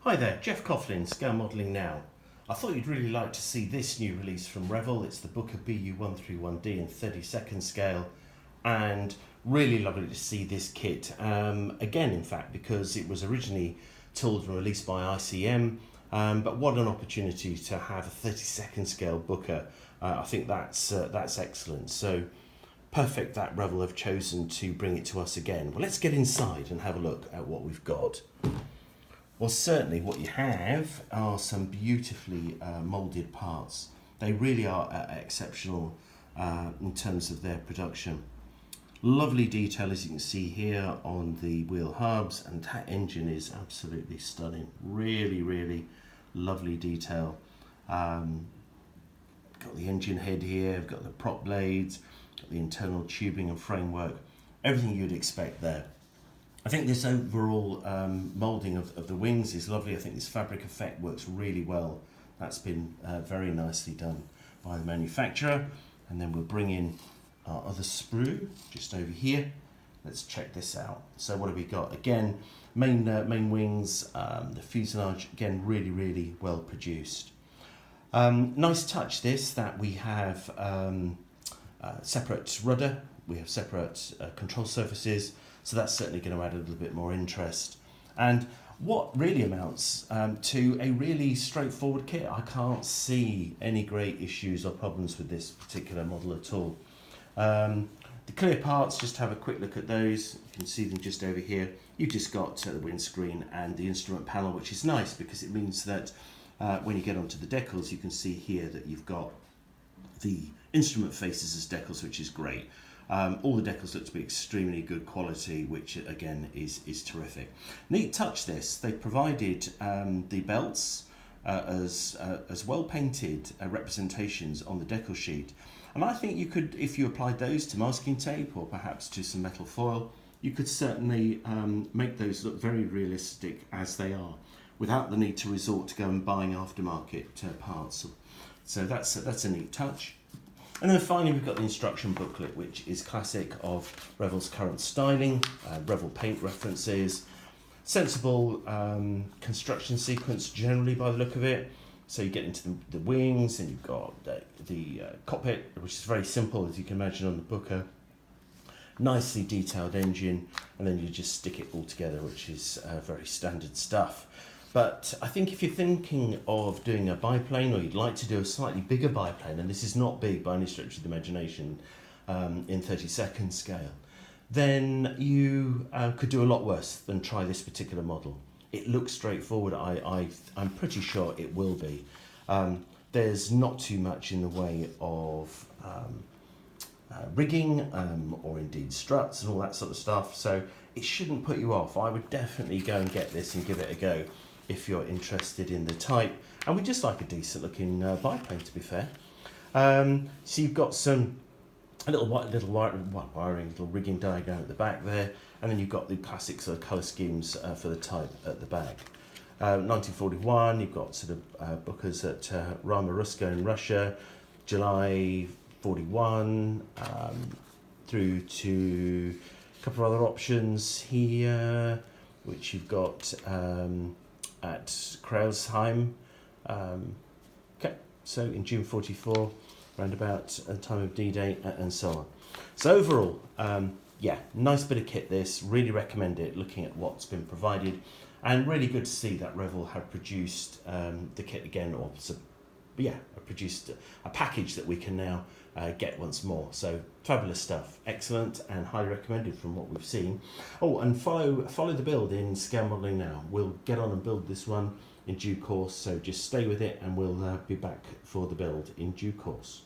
Hi there, Geoff Coughlin, Scale Modelling Now. I thought you'd really like to see this new release from Revell. It's the Booker BU131D in 32nd scale, and really lovely to see this kit. Again, in fact, because it was originally tooled and released by ICM, but what an opportunity to have a 32nd scale Booker. I think that's excellent. So perfect that Revell have chosen to bring it to us again. Well, let's get inside and have a look at what we've got. Well, certainly what you have are some beautifully moulded parts. They really are exceptional in terms of their production. Lovely detail, as you can see here, on the wheel hubs, and that engine is absolutely stunning. Really, really lovely detail. Got the engine head here, we've got the prop blades, got the internal tubing and framework, everything you'd expect there. I think this overall moulding of the wings is lovely. I think this fabric effect works really well. That's been very nicely done by the manufacturer. And then we'll bring in our other sprue just over here. Let's check this out. So what have we got? Again, main wings, the fuselage, again, really, really well produced. Nice touch this, that we have separate rudder, we have separate control surfaces. So that's certainly going to add a little bit more interest. And what really amounts to a really straightforward kit. I can't see any great issues or problems with this particular model at all. The clear parts, just have a quick look at those. You can see them just over here. You've just got the windscreen and the instrument panel, which is nice because it means that when you get onto the decals, you can see here that you've got the instrument faces as decals, which is great. All the decals look to be extremely good quality, which again is terrific. Neat touch this, they provided the belts as well painted representations on the decal sheet. And I think you could, if you applied those to masking tape or perhaps to some metal foil, you could certainly make those look very realistic as they are, without the need to resort to go and buying aftermarket parts. So that's a neat touch. And then finally we've got the instruction booklet, which is classic of Revell's current styling, Revell paint references, sensible construction sequence generally by the look of it. So you get into the wings, and you've got the cockpit, which is very simple, as you can imagine, on the Booker. Nicely detailed engine, and then you just stick it all together, which is very standard stuff. But I think if you're thinking of doing a biplane, or you'd like to do a slightly bigger biplane, and this is not big by any stretch of the imagination in 32nd scale, then you could do a lot worse than try this particular model. It looks straightforward. I'm pretty sure it will be. There's not too much in the way of rigging or indeed struts and all that sort of stuff, so it shouldn't put you off. I would definitely go and get this and give it a go if you're interested in the type, and we just like a decent looking biplane, to be fair. So you've got a little wiring, little rigging diagram at the back there, and then you've got the classic sort of colour schemes for the type at the back. 1941, you've got sort of Bookers at Rama-Ruska in Russia, July 41, through to a couple of other options here, which you've got at Kreuzheim. Okay, so in June 44, around about the time of D-Day, and so on. So overall, yeah, nice bit of kit this, really recommend it, looking at what's been provided, and really good to see that Revell have produced the kit again, or yeah, produced a package that we can now get once more. So fabulous stuff, excellent, and highly recommended from what we've seen. Oh, and follow the build in Scale Modelling Now. We'll get on and build this one in due course, so just stay with it, and we'll be back for the build in due course.